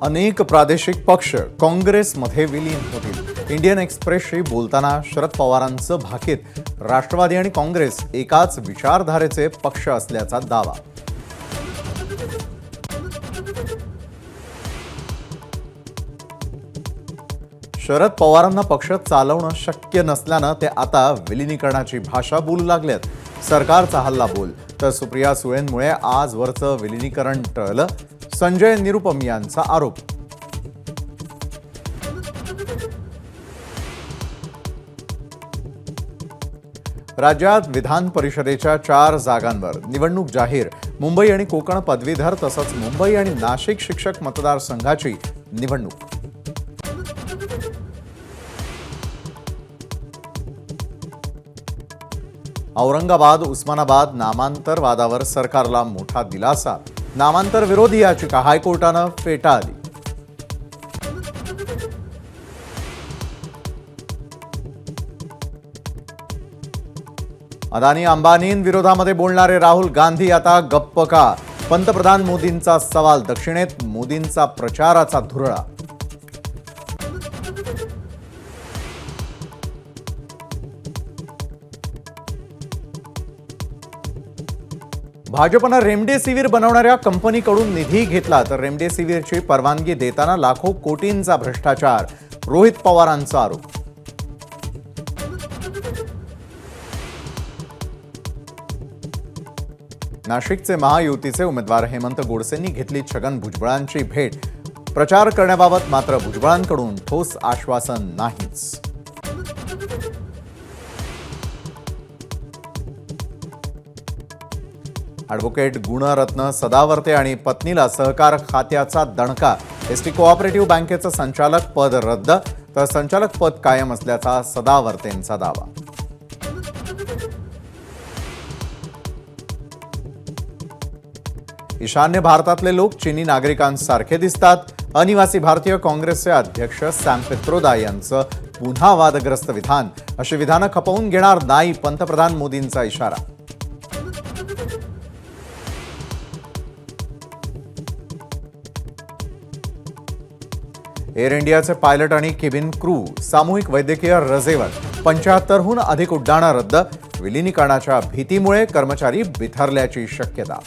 अनेक प्रादेशिक पक्ष काँग्रेसमध्ये विलीन होतील। इंडियन एक्सप्रेसशी बोलताना शरद पवारांचं भाकीत राष्ट्रवादी आणि काँग्रेस एकाच विचारधारेचे पक्ष असल्याचा दावा। शरद पवारांना पक्ष चालवणं शक्य नसल्यानं ते आता विलीनीकरणाची भाषा बोलू लागलेत। सरकारचा हल्ला बोल तर सुप्रिया सुळेंमुळे आजवरचं विलीनीकरण टळलं, संजय निरुपम यांचा आरोप। राज्यात विधान परिषदेच्या 4 जागांवर निवडणूक जाहीर। मुंबई आणि कोकण पदवीधर तसंच मुंबई आणि नाशिक शिक्षक मतदारसंघाची निवडणूक। औरंगाबाद उस्मानाबाद नामांतर वादावर सरकारला मोठा दिलासा। नामांतर विरोधी याचिका हायकोर्टानं फेटाळली। अदानी अंबानींविरोधामध्ये बोलणारे राहुल गांधी आता गप्प का? पंतप्रधान मोदींचा सवाल। दक्षिणेत मोदींचा प्रचाराचा धुरळा। भाजपनं रेमडेसिवीर बनवणाऱ्या कंपनीकडून निधी घेतला तर रेमडेसिवीरची परवानगी देताना लाखो कोटींचा भ्रष्टाचार। रोहित पवारांचा आरोप। नाशिकचे महायुतीचे उमेदवार हेमंत गोडसेंनी घेतली छगन भुजबळांची भेट। प्रचार करण्याबाबत मात्र भुजबळांकडून ठोस आश्वासन नाहीच। ॲडव्होकेट गुणरत्न सदावर्ते आणि पत्नीला सहकार खात्याचा दणका। एसटी कोऑपरेटिव्ह बँकेचं संचालक पद रद्द तर संचालक पद कायम असल्याचा सदावर्तेंचा दावा। ईशान्य भारतातले लोक चीनी नागरिकांसारखे दिसतात। अनिवासी भारतीय काँग्रेसचे अध्यक्ष सॅम पित्रोदा यांचं पुन्हा वादग्रस्त विधान। अशी विधानं खपवून घेणार नाही, पंतप्रधान मोदींचा इशारा। एअर इंडियाचे पायलट आणि केबिन क्रू सामूहिक वैद्यकीय रजेवर। 75हून अधिक उड्डाणं रद्द। विलीनीकरणाच्या भीतीमुळे कर्मचारी बिथरल्याची शक्यता।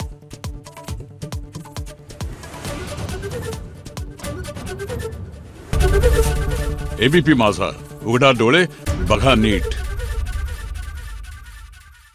एबीपी माझा, उघडा डोळे बघा नीट।